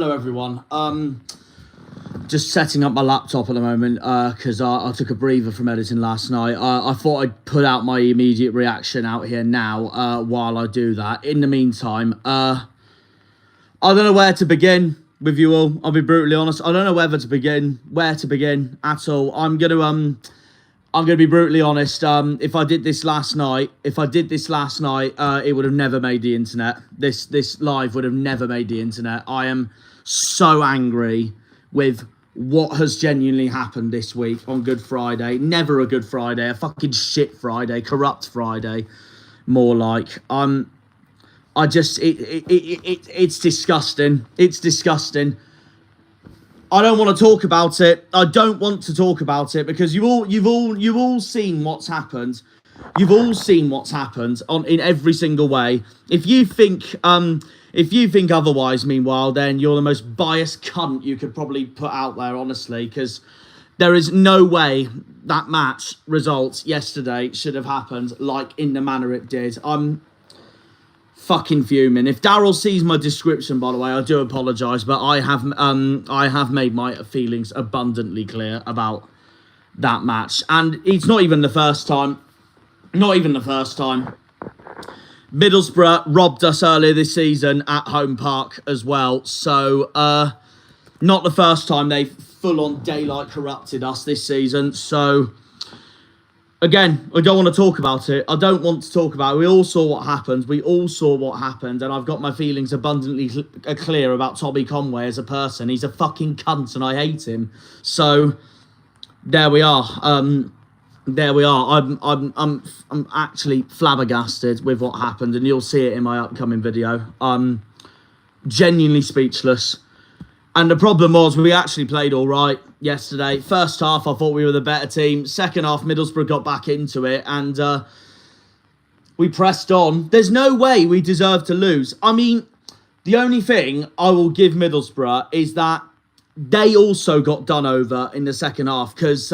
Hello everyone. Just setting up my laptop at the moment because I took a breather from editing last night. I thought I'd put out my immediate reaction out here now while I do that. In the meantime, I don't know where to begin with you all. I'll be brutally honest. I don't know where to begin at all. I'm gonna be brutally honest. If I did this last night, it would have never made the internet. This live would have never made the internet. I am so angry with what has genuinely happened this week on Good Friday. Never a Good Friday, a fucking shit Friday, corrupt Friday, more like. It's disgusting. It's disgusting. I don't want to talk about it. I don't want to talk about it because you've all seen what's happened. You've all seen what's happened in every single way. If you think otherwise, meanwhile, then you're the most biased cunt you could probably put out there, honestly, because there is no way that match results yesterday should have happened like in the manner it did. I'm fucking fuming. If Daryl sees my description, by the way, I do apologise, but I have made my feelings abundantly clear about that match, and it's not even the first time. Not even the first time. Middlesbrough robbed us earlier this season at home park as well, so not the first time they've full-on daylight corrupted us this season. So again, I don't want to talk about it. I don't want to talk about it. We all saw what happened. And I've got my feelings abundantly clear about Tommy Conway as a person. He's a fucking cunt and I hate him. So there we are. I'm actually flabbergasted with what happened, and you'll see it in my upcoming video. Genuinely speechless. And the problem was we actually played all right yesterday. First half, I thought we were the better team. Second half, Middlesbrough got back into it, and we pressed on. There's no way we deserve to lose. I mean, the only thing I will give Middlesbrough is that they also got done over in the second half because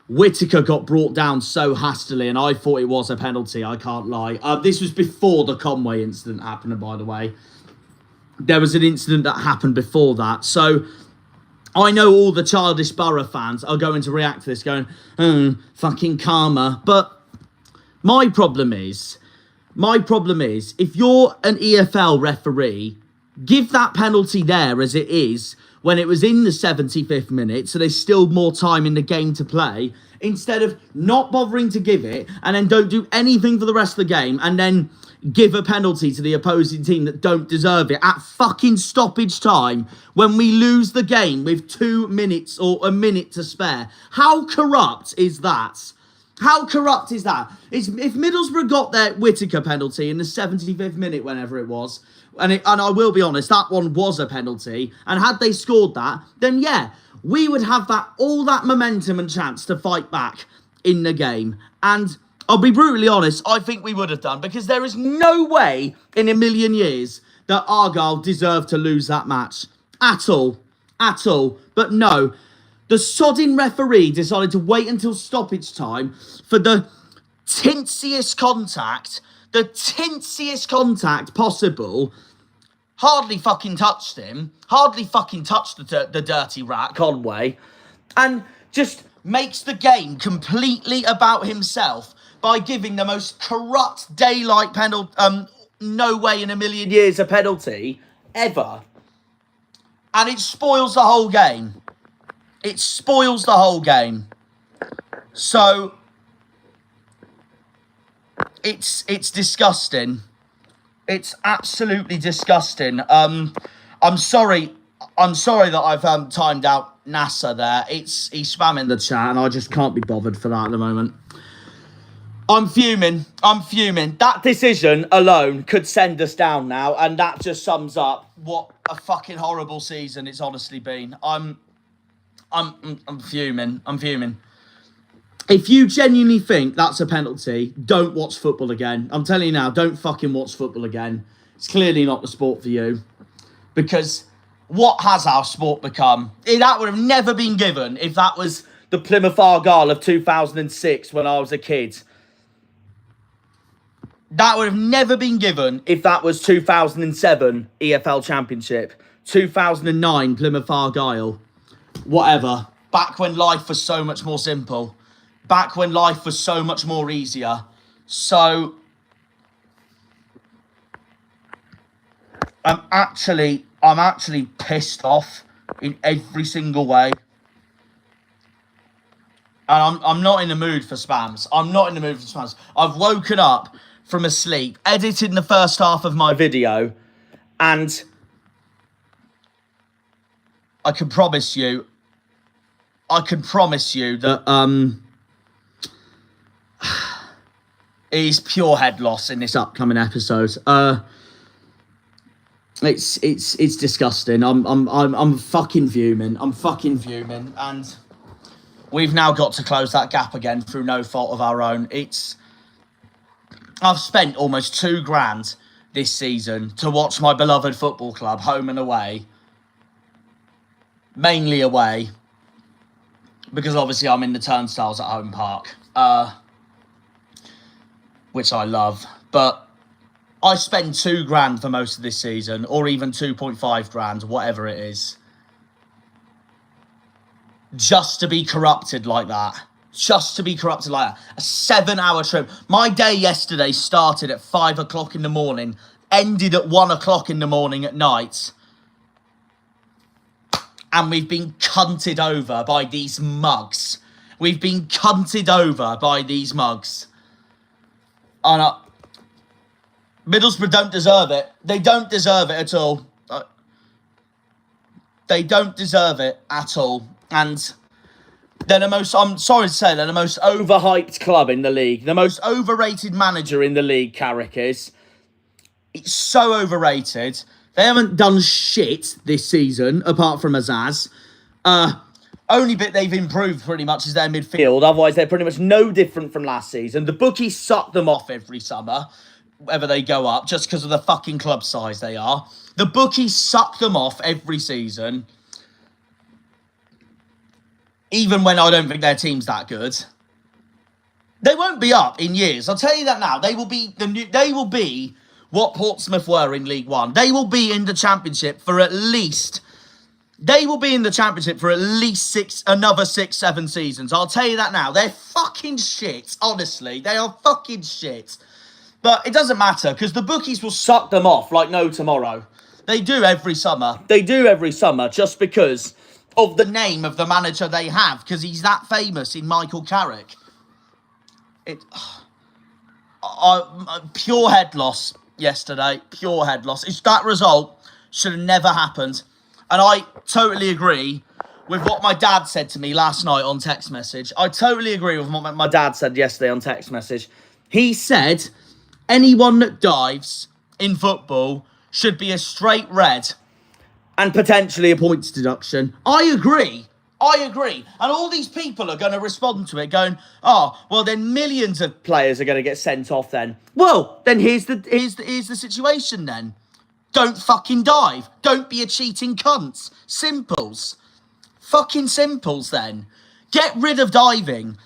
Whittaker got brought down so hastily, and I thought it was a penalty, I can't lie. This was before the Conway incident happened, by the way. There was an incident that happened before that. So I know all the childish Borough fans are going to react to this going, fucking karma. But my problem is, if you're an EFL referee, give that penalty there as it is when it was in the 75th minute, so there's still more time in the game to play, instead of not bothering to give it and then don't do anything for the rest of the game and then give a penalty to the opposing team that don't deserve it at fucking stoppage time when we lose the game with 2 minutes or a minute to spare. How corrupt is that? How corrupt is that? If Middlesbrough got their Whittaker penalty in the 75th minute, whenever it was, and I will be honest, that one was a penalty, and had they scored that, then yeah, we would have all that momentum and chance to fight back in the game. And I'll be brutally honest, I think we would have done, because there is no way in a million years that Argyle deserved to lose that match. At all. At all. But no, the sodding referee decided to wait until stoppage time for the tinsiest contact possible. Hardly fucking touched him. Hardly fucking touched the dirty rat, Conway. And just makes the game completely about himself by giving the most corrupt daylight penalty, no way in a million years a penalty, ever. And it spoils the whole game. It spoils the whole game. So, it's disgusting. It's absolutely disgusting. I'm sorry that I've timed out NASA there. He's spamming the chat and I just can't be bothered for that at the moment. I'm fuming. That decision alone could send us down now, and that just sums up what a fucking horrible season it's honestly been. I'm fuming. If you genuinely think that's a penalty, don't watch football again. I'm telling you now, don't fucking watch football again. It's clearly not the sport for you. Because what has our sport become? That would have never been given if that was the Plymouth Argyle of 2006 when I was a kid. That would have never been given if that was 2007 EFL Championship. 2009 Plymouth Argyle. Whatever. Back when life was so much more simple. Back when life was so much more easier. So I'm actually pissed off in every single way. And I'm not in the mood for spams. I'm not in the mood for spams. I've woken up from a sleep, edited the first half of my video, and I can promise you that it is pure head loss in this upcoming episode. It's disgusting. I'm fucking fuming. And we've now got to close that gap again through no fault of our own. I've spent almost £2,000 this season to watch my beloved football club home and away. Mainly away. Because obviously I'm in the turnstiles at home park. Which I love. But I spend £2,000 for most of this season. Or even 2.5 grand, whatever it is. Just to be corrupted like that. Just to be corrupted like that. A 7-hour trip. My day yesterday started at 5 o'clock in the morning. Ended at 1 o'clock in the morning at night. And we've been cunted over by these mugs. We've been cunted over by these mugs. And Middlesbrough don't deserve it. They don't deserve it at all. They don't deserve it at all. And they're the most, I'm sorry to say, they're the most overhyped club in the league. The most overrated manager in the league, Carrick is. It's so overrated. They haven't done shit this season, apart from Azaz. Only bit they've improved pretty much is their midfield. Otherwise, they're pretty much no different from last season. The bookies suck them off every summer, whenever they go up, just because of the fucking club size they are. The bookies suck them off every season. Even when I don't think their team's that good. They won't be up in years. I'll tell you that now. They will be what Portsmouth were in League One. They will be in the Championship for at least... another 6-7 seasons. I'll tell you that now. They're fucking shit, honestly. They are fucking shit. But it doesn't matter, because the bookies will suck them off like no tomorrow. They do every summer. Just because of the name of the manager they have, because he's that famous in Michael Carrick. Pure head loss yesterday. Pure head loss. That result should have never happened. And I totally agree with what my dad said to me last night on text message. I totally agree with what my dad said yesterday on text message. He said anyone that dives in football should be a straight red and potentially a points deduction. I agree. And all these people are going to respond to it going, oh, well, then millions of players are going to get sent off then. Well, then here's the situation then. Don't fucking dive. Don't be a cheating cunt. Simples. Fucking simples then. Get rid of diving.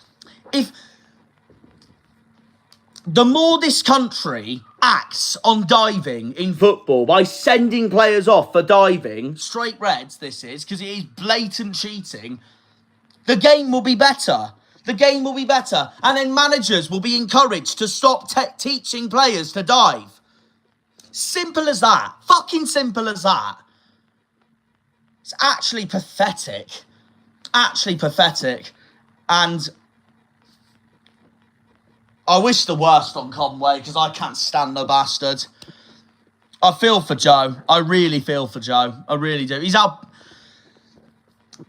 The more this country acts on diving in football by sending players off for diving, straight reds this is, because it is blatant cheating, the game will be better. And then managers will be encouraged to stop teaching players to dive. Simple as that. Fucking simple as that. It's actually pathetic. And I wish the worst on Conway, because I can't stand the bastard. I feel for Joe. I really feel for Joe. I really do.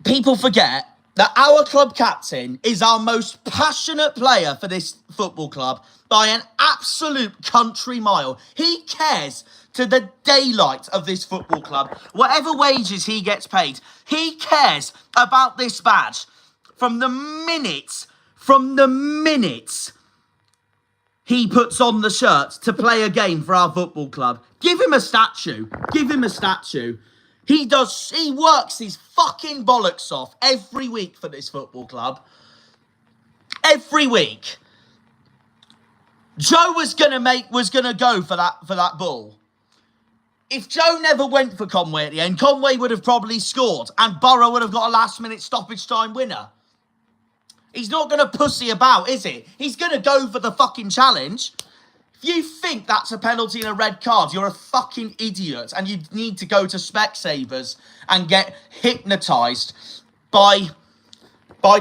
People forget that our club captain is our most passionate player for this football club by an absolute country mile. He cares to the daylight of this football club. Whatever wages he gets paid, he cares about this badge from the minute he puts on the shirt to play a game for our football club. Give him a statue. He works his fucking bollocks off every week for this football club. Every week. Joe was gonna go for that ball. if Joe never went for Conway at the end, Conway would have probably scored and Borough would have got a last-minute stoppage time winner. He's not going to pussy about, is he? He's going to go for the fucking challenge. If you think that's a penalty and a red card, you're a fucking idiot and you need to go to Specsavers and get hypnotised by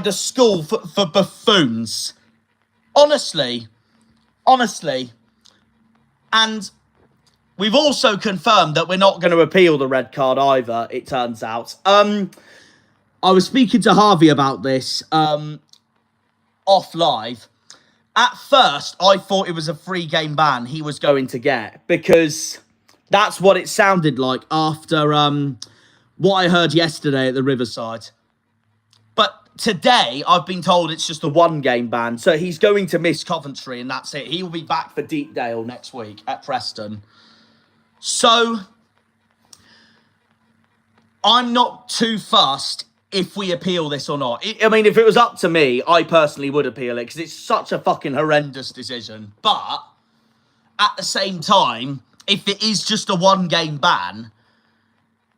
the school for buffoons. Honestly. And we've also confirmed that we're not going to appeal the red card either, it turns out. I was speaking to Harvey about this off live. At first, I thought it was a 3-game ban he was going to get because that's what it sounded like after what I heard yesterday at the Riverside. But today, I've been told it's just a 1-game ban. So he's going to miss Coventry and that's it. He will be back for Deepdale next week at Preston. So, I'm not too fussed if we appeal this or not. I mean, if it was up to me, I personally would appeal it because it's such a fucking horrendous decision. But, at the same time, if it is just a 1-game ban,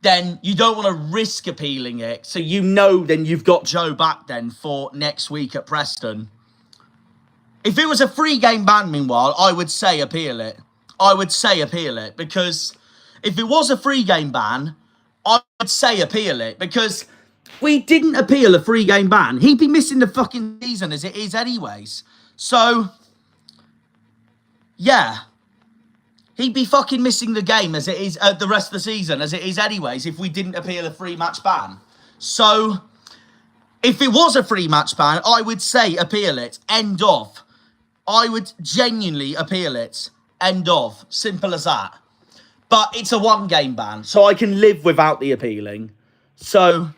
then you don't want to risk appealing it. So then you've got Joe back then for next week at Preston. If it was a 3-game ban, meanwhile, I would say appeal it. Because if it was a 3-game ban, I would say appeal it. Because we didn't appeal a 3-game ban. He'd be missing the fucking season as it is anyways. So, yeah. He'd be fucking missing the game as it is, the rest of the season as it is anyways if we didn't appeal a 3-match ban. So, if it was a 3-match ban, I would say appeal it. End of. I would genuinely appeal it. End of. Simple as that. But it's a 1-game ban, so I can live without the appealing. So,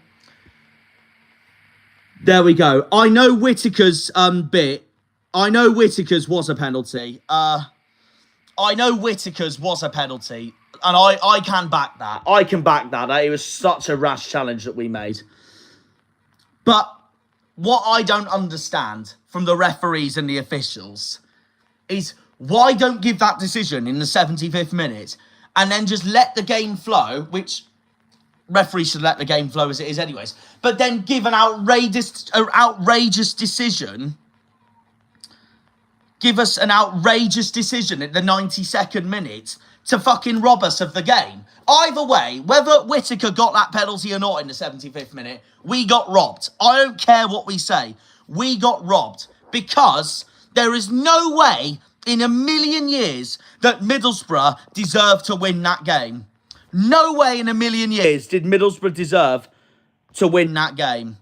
there we go. I know Whittaker's bit. I know Whittaker's was a penalty. And I can back that. I can back that. It was such a rash challenge that we made. But what I don't understand from the referees and the officials is why don't give that decision in the 75th minute and then just let the game flow, which referees should let the game flow as it is anyways, but then give an outrageous decision. Give us an outrageous decision at the 92nd minute to fucking rob us of the game. Either way, whether Whittaker got that penalty or not in the 75th minute, we got robbed. I don't care what we say. We got robbed because there is no way in a million years that Middlesbrough deserved to win that game. No way in a million years did Middlesbrough deserve to win that game.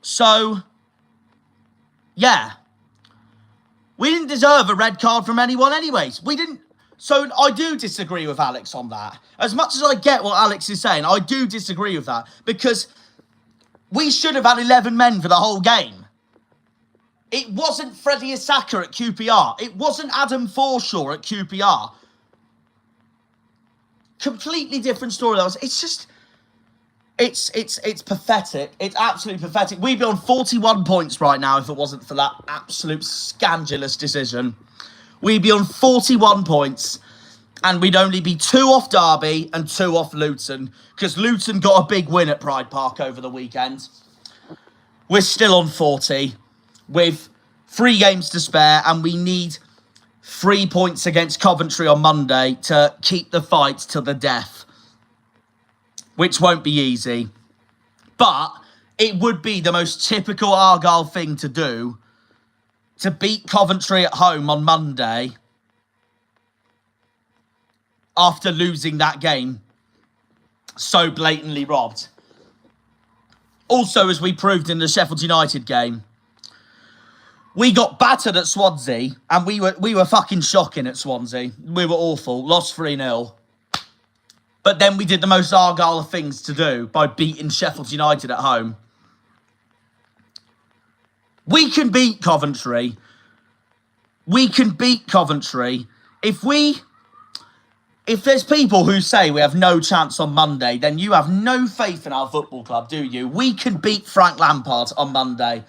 So, yeah. We didn't deserve a red card from anyone anyways. We didn't. So I do disagree with Alex on that. As much as I get what Alex is saying, I do disagree with that. Because we should have had 11 men for the whole game. It wasn't Freddie Asaka at QPR. It wasn't Adam Forshaw at QPR. Completely different story. It's just... It's pathetic. It's absolutely pathetic. We'd be on 41 points right now if it wasn't for that absolute scandalous decision. We'd be on 41 points and we'd only be 2 off Derby and 2 off Luton because Luton got a big win at Pride Park over the weekend. We're still on 40 with 3 games to spare and we need 3 points against Coventry on Monday to keep the fight to the death. Which won't be easy. But it would be the most typical Argyle thing to do to beat Coventry at home on Monday after losing that game so blatantly robbed. Also, as we proved in the Sheffield United game, we got battered at Swansea and we were fucking shocking at Swansea. We were awful. Lost 3-0. But then we did the most Argyle of things to do by beating Sheffield United at home. We can beat Coventry. We can beat Coventry. If there's people who say we have no chance on Monday, then you have no faith in our football club, do you? We can beat Frank Lampard on Monday.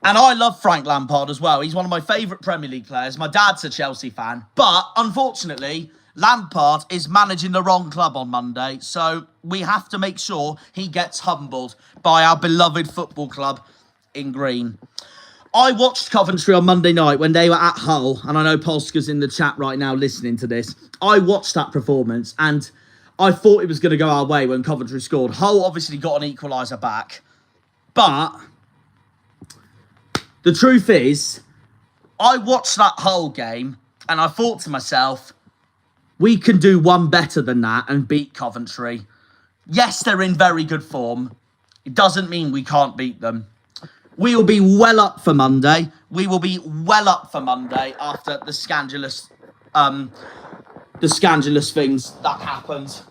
And I love Frank Lampard as well. He's one of my favourite Premier League players. My dad's a Chelsea fan. But, unfortunately, Lampard is managing the wrong club on Monday, so we have to make sure he gets humbled by our beloved football club in green. I watched Coventry on Monday night when they were at Hull, and I know Polska's in the chat right now listening to this. I watched that performance, and I thought it was going to go our way when Coventry scored. Hull obviously got an equaliser back, but the truth is, I watched that Hull game, and I thought to myself, we can do one better than that and beat Coventry. Yes, they're in very good form. It doesn't mean we can't beat them. We will be well up for Monday. We will be well up for Monday after the scandalous things that happened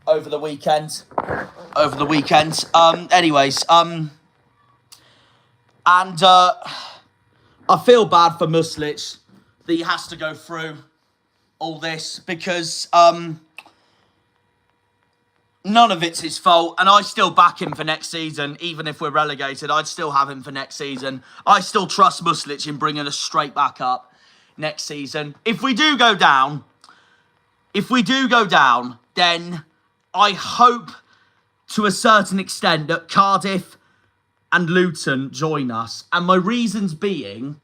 over the weekend. I feel bad for Muslic that he has to go through all this because none of it's his fault, and I still back him for next season. Even if we're relegated, I'd still have him for next season. I still trust Muslic in bringing us straight back up next season. If we do go down, then I hope to a certain extent that Cardiff and Luton join us. And my reasons being,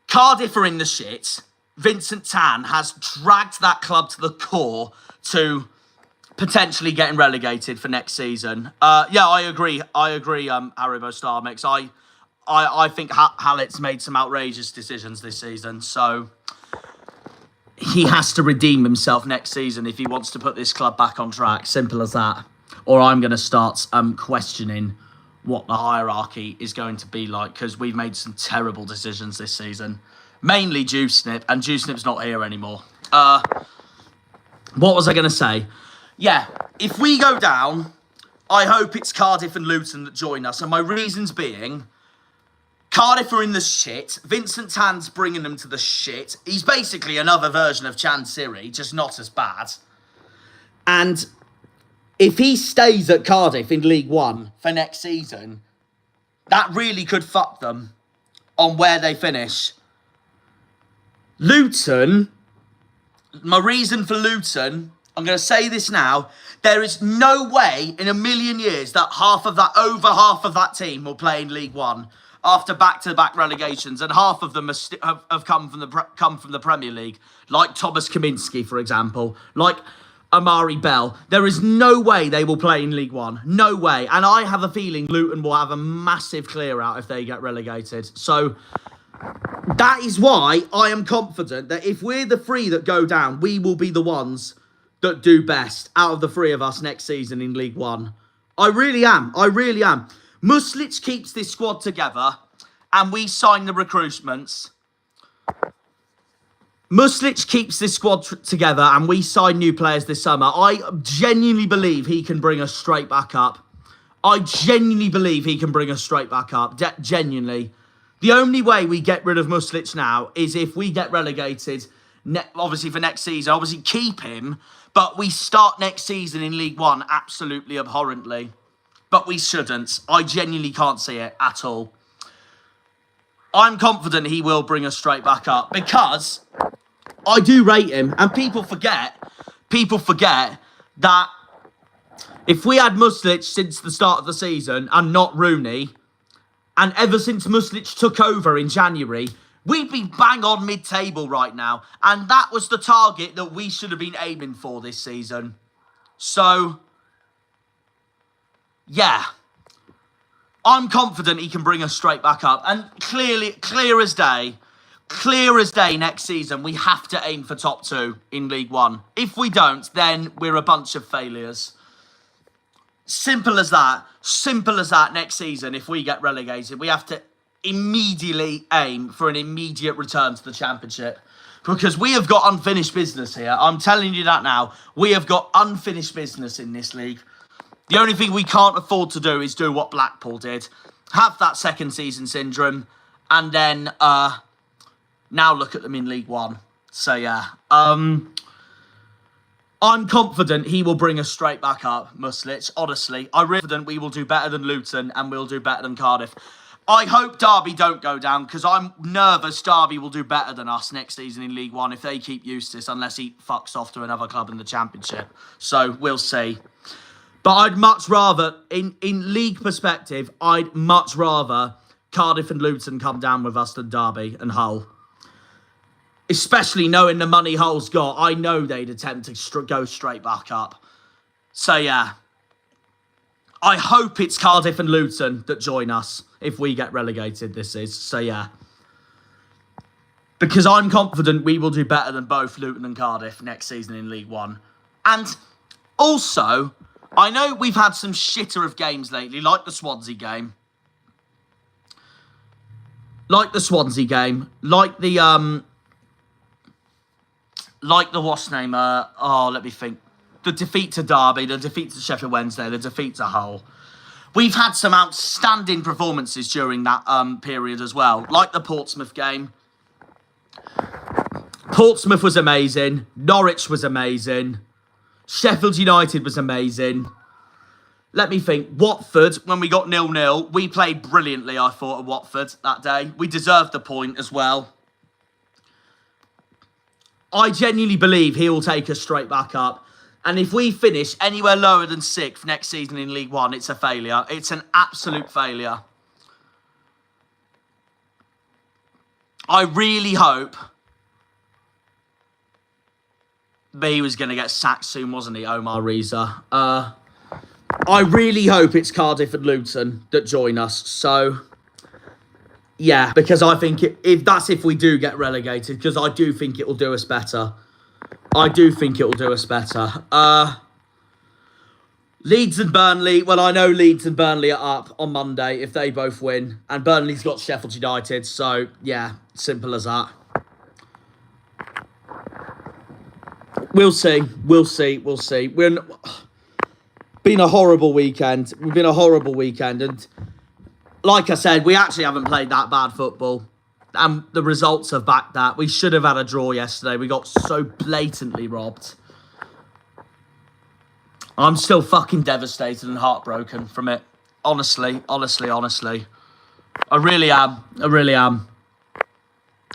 Cardiff are in the shit. Vincent Tan has dragged that club to the core to potentially getting relegated for next season. Yeah, I agree, Haribo Star Mix. I think Hallett's made some outrageous decisions this season, so he has to redeem himself next season if he wants to put this club back on track. Simple as that. Or I'm going to start questioning what the hierarchy is going to be like, because we've made some terrible decisions this season. Mainly Juice Snip, and Juice Snip's not here anymore. What was I going to say? Yeah, if we go down, I hope it's Cardiff and Luton that join us. And my reasons being, Cardiff are in the shit. Vincent Tan's bringing them to the shit. He's basically another version of Chan Siri, just not as bad. And if he stays at Cardiff in League One for next season, that really could fuck them on where they finish. Luton, my reason for Luton, I'm going to say this now, there is no way in a million years that over half of that team will play in League One after back-to-back relegations, and half of them have come from the Premier League, like Thomas Kaminski, for example, like Amari Bell. There is no way they will play in League One. No way. And I have a feeling Luton will have a massive clear-out if they get relegated. So that is why I am confident that if we're the three that go down, we will be the ones that do best out of the three of us next season in League One. I really am. Muslic keeps this squad together and we sign the recruitments. Muslic keeps this squad together and we sign new players this summer. I genuinely believe he can bring us straight back up. Genuinely. The only way we get rid of Muslic now is if we get relegated, obviously for next season. Obviously keep him, but we start next season in League One absolutely abhorrently. But we shouldn't. I genuinely can't see it at all. I'm confident he will bring us straight back up because I do rate him. And people forget that if we had Muslic since the start of the season and not Rooney, and ever since Muslic took over in January, we'd be bang on mid-table right now. And that was the target that we should have been aiming for this season. So yeah, I'm confident he can bring us straight back up. And clear as day next season, we have to aim for top 2 in League One. If we don't, then we're a bunch of failures. Simple as that next season. If we get relegated, we have to immediately aim for an immediate return to the Championship. Because we have got unfinished business here. I'm telling you that now. We have got unfinished business in this league. The only thing we can't afford to do is do what Blackpool did. Have that second season syndrome. And then now look at them in League One. So yeah. I'm confident he will bring us straight back up, Muslic. Honestly, I'm confident we will do better than Luton and we'll do better than Cardiff. I hope Derby don't go down because I'm nervous Derby will do better than us next season in League One if they keep Eustace, unless he fucks off to another club in the Championship. So we'll see. But I'd much rather, in league perspective, I'd much rather Cardiff and Luton come down with us than Derby and Hull. Especially knowing the money Hull's got, I know they'd attempt to go straight back up. So yeah, I hope it's Cardiff and Luton that join us if we get relegated, this is. So yeah. Because I'm confident we will do better than both Luton and Cardiff next season in League One. And also, I know we've had some shitter of games lately, like the Swansea game. Like the what's name? Let me think. The defeat to Derby, the defeat to Sheffield Wednesday, the defeat to Hull. We've had some outstanding performances during that period as well, like the Portsmouth game. Portsmouth was amazing. Norwich was amazing. Sheffield United was amazing. Let me think. Watford, when we got 0-0, we played brilliantly, I thought, at Watford that day. We deserved the point as well. I genuinely believe he will take us straight back up. And if we finish anywhere lower than 6th next season in League One, it's a failure. It's an absolute failure. I really hope... He was going to get sacked soon, wasn't he, Omar Reza? I really hope it's Cardiff and Luton that join us. So, yeah, because I think if we do get relegated, because I do think it will do us better. Leeds and Burnley. Well, I know Leeds and Burnley are up on Monday if they both win. And Burnley's got Sheffield United. So, yeah, simple as that. We'll see. Been a horrible weekend. We've been a horrible weekend. And like I said, we actually haven't played that bad football. And the results have backed that. We should have had a draw yesterday. We got so blatantly robbed. I'm still fucking devastated and heartbroken from it. Honestly. I really am.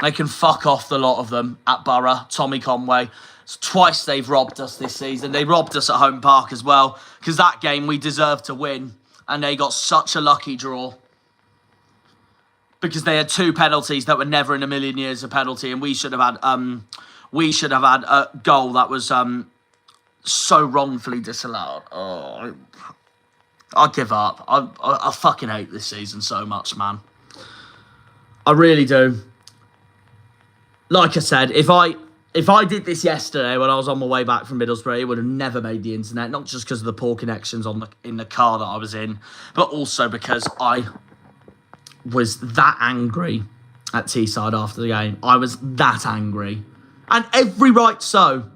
They can fuck off, the lot of them, at Borough. Tommy Conway. It's twice they've robbed us this season. They robbed us at Home Park as well. Because that game we deserved to win. And they got such a lucky draw. Because they had 2 penalties that were never in a million years a penalty. And we should have had a goal that was so wrongfully disallowed. Oh, I give up. I fucking hate this season so much, man. I really do. Like I said, if I did this yesterday when I was on my way back from Middlesbrough, it would have never made the internet. Not just because of the poor connections in the car that I was in, but also because I was that angry at Teesside after the game. I was that angry. And every right so.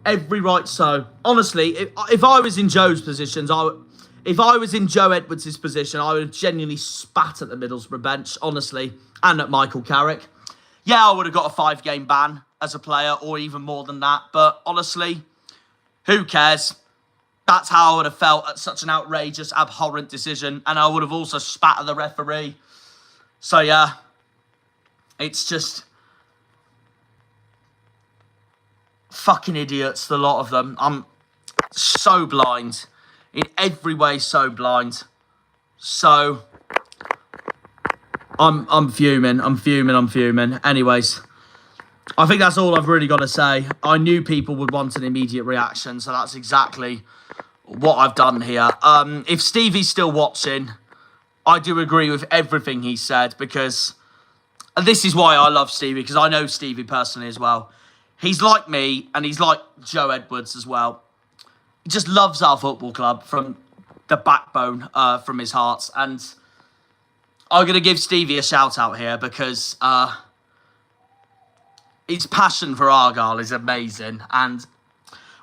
Honestly, if I was in Joe's positions, if I was in Joe Edwards' position, I would have genuinely spat at the Middlesbrough bench, honestly, and at Michael Carrick. Yeah, I would have got a 5-game ban as a player, or even more than that. But honestly, who cares? That's how I would have felt at such an outrageous, abhorrent decision. And I would have also spat at the referee. So, yeah. It's just... fucking idiots, the lot of them. I'm so blind. In every way, so blind. So... I'm fuming. Anyways, I think that's all I've really got to say. I knew people would want an immediate reaction, so that's exactly what I've done here. If Stevie's still watching, I do agree with everything he said, because and this is why I love Stevie, because I know Stevie personally as well. He's like me, and he's like Joe Edwards as well. He just loves our football club from the backbone, from his heart, and I'm going to give Stevie a shout out here because his passion for Argyle is amazing. And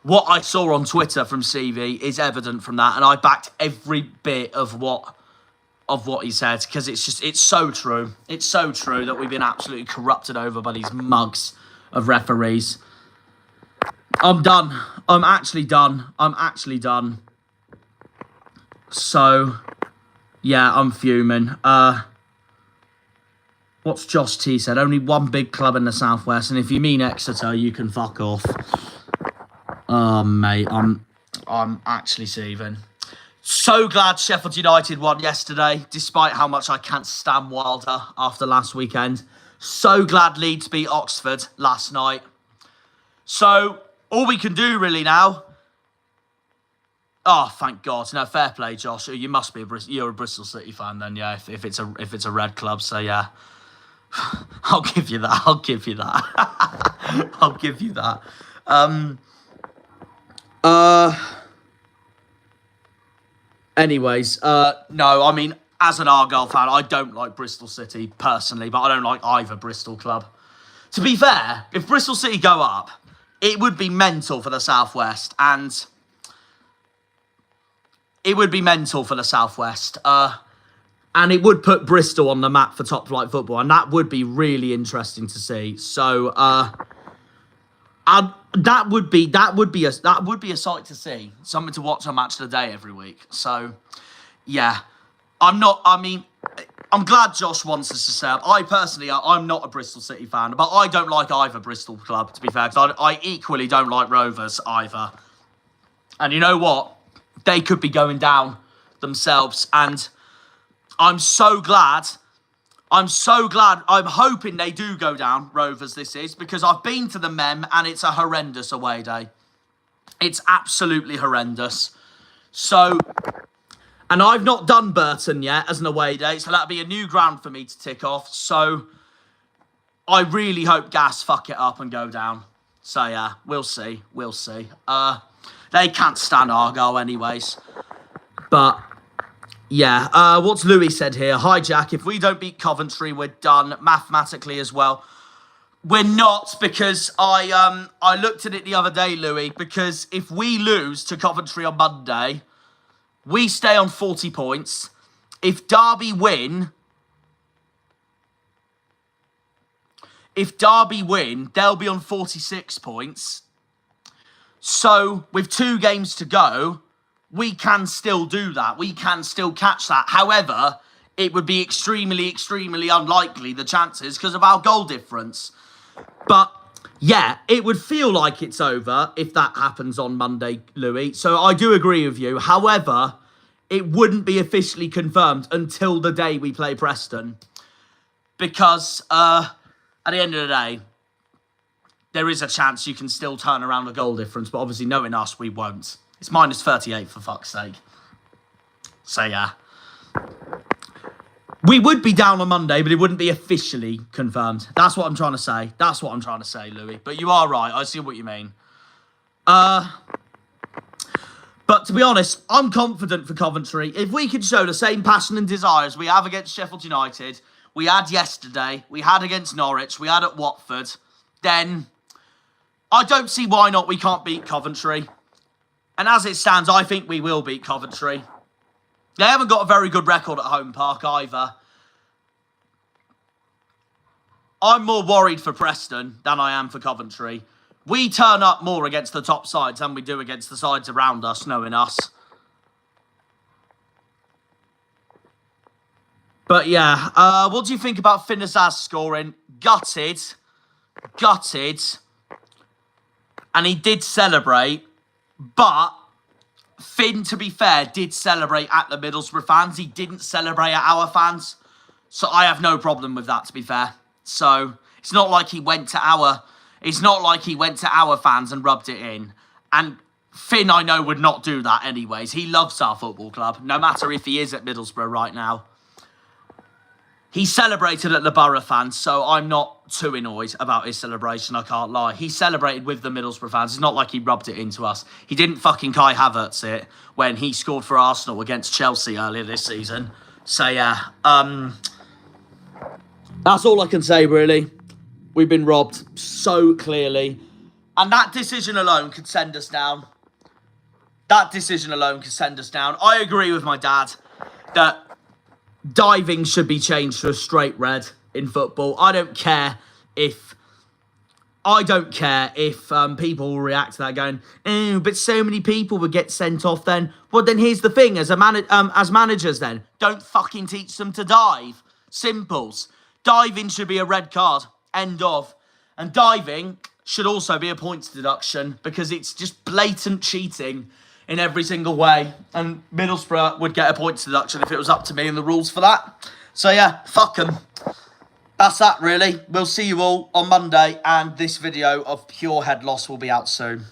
what I saw on Twitter from Stevie is evident from that. And I backed every bit of what he said, because it's so true. It's so true that we've been absolutely corrupted over by these mugs of referees. I'm done. I'm actually done. So... Yeah, I'm fuming. What's Josh T said? Only one big club in the southwest, and if you mean Exeter, you can fuck off. Oh, mate, I'm actually seething. So glad Sheffield United won yesterday, despite how much I can't stand Wilder after last weekend. So glad Leeds beat Oxford last night. So all we can do really now. Oh, thank God! No, fair play, Josh. You must be you're a Bristol City fan then, yeah. If it's a red club, so yeah. I'll give you that. I'll give you that. I'll give you that. Anyways, no, I mean, as an Argyle fan, I don't like Bristol City personally, but I don't like either Bristol club. To be fair, if Bristol City go up, it would be mental for the Southwest, and it would be mental for the Southwest. And it would put Bristol on the map for top flight football, and that would be really interesting to see. So, that would be a sight to see, something to watch on Match of the Day every week. So, yeah, I'm glad Josh wants us to stay up. I'm not a Bristol City fan, but I don't like either Bristol club, to be fair, because I equally don't like Rovers either. And you know what? They could be going down themselves, and I'm so glad. I'm hoping they do go down, Rovers, this is, because I've been to the Mem, and it's a horrendous away day. It's absolutely horrendous. So, and I've not done Burton yet as an away day, so that'll be a new ground for me to tick off. So, I really hope Gas fuck it up and go down. So, yeah, we'll see. We'll see. They can't stand Argyle anyways. But yeah, what's Louis said here? Hi, Jack. If we don't beat Coventry, we're done mathematically as well. We're not, because I looked at it the other day, Louis, because if we lose to Coventry on Monday, we stay on 40 points. If Derby win, they'll be on 46 points. So, with 2 games to go, we can still do that. We can still catch that. However, it would be extremely, extremely unlikely, the chances, because of our goal difference. But, yeah, it would feel like it's over if that happens on Monday, Louis. So, I do agree with you. However, it wouldn't be officially confirmed until the day we play Preston. Because, at the end of the day, there is a chance you can still turn around a goal difference, but obviously knowing us, we won't. It's minus 38 for fuck's sake. So, yeah. We would be down on Monday, but it wouldn't be officially confirmed. That's what I'm trying to say. That's what I'm trying to say, Louis. But you are right. I see what you mean. But to be honest, I'm confident for Coventry. If we could show the same passion and desire as we have against Sheffield United, we had yesterday, we had against Norwich, we had at Watford, then I don't see why not we can't beat Coventry. And as it stands, I think we will beat Coventry. They haven't got a very good record at home park either. I'm more worried for Preston than I am for Coventry. We turn up more against the top sides than we do against the sides around us, knowing us. But yeah, what do you think about Finn Azaz scoring? Gutted. And he did celebrate. But Finn, to be fair, did celebrate at the Middlesbrough fans. He didn't celebrate at our fans. So I have no problem with that, to be fair. So it's not like he went to our fans and rubbed it in. And Finn, I know, would not do that anyways. He loves our football club, no matter if he is at Middlesbrough right now. He celebrated at the Borough fans, so I'm not too annoyed about his celebration, I can't lie. He celebrated with the Middlesbrough fans. It's not like he rubbed it into us. He didn't fucking Kai Havertz it when he scored for Arsenal against Chelsea earlier this season. So, yeah. That's all I can say, really. We've been robbed so clearly. And that decision alone could send us down. I agree with my dad that diving should be changed to a straight red in football. I don't care if I don't care if people will react to that going, oh, but so many people would get sent off then. Well, then here's the thing, as managers then, don't fucking teach them to dive. Simples. Diving should be a red card. End of. And diving should also be a points deduction because it's just blatant cheating in every single way. And Middlesbrough would get a points deduction if it was up to me and the rules for that. So yeah, fuck them. That's that, really. We'll see you all on Monday, and this video of pure head loss will be out soon.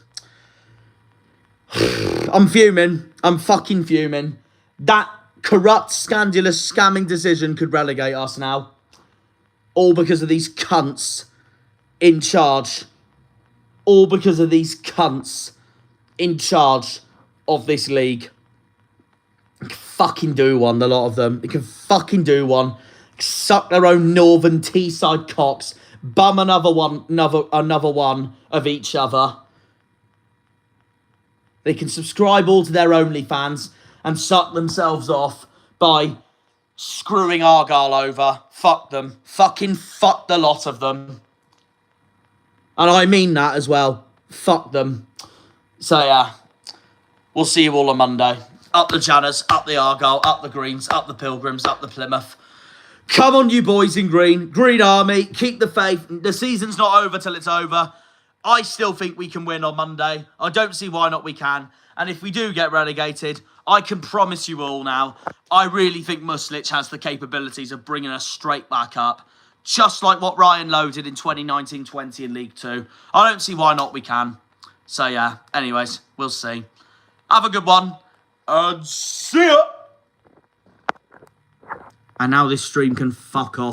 I'm fuming. I'm fucking fuming. That corrupt, scandalous, scamming decision could relegate us now. All because of these cunts in charge. All because of these cunts in charge of this league. They can fucking do one, the lot of them. They can fucking do one. Suck their own northern Teesside cocks, bum another one of each other. They can subscribe all to their OnlyFans and suck themselves off by screwing Argyle over. Fuck them. Fucking fuck the lot of them. And I mean that as well. Fuck them. So yeah, we'll see you all on Monday. Up the Janners, up the Argyle, up the Greens, up the Pilgrims, up the Plymouth. Come on, you boys in green. Green Army, keep the faith. The season's not over till it's over. I still think we can win on Monday. I don't see why not we can. And if we do get relegated, I can promise you all now, I really think Muslich has the capabilities of bringing us straight back up. Just like what Ryan Lowe did in 2019-20 in League 2. I don't see why not we can. So yeah, anyways, we'll see. Have a good one. And see ya. And now this stream can fuck off.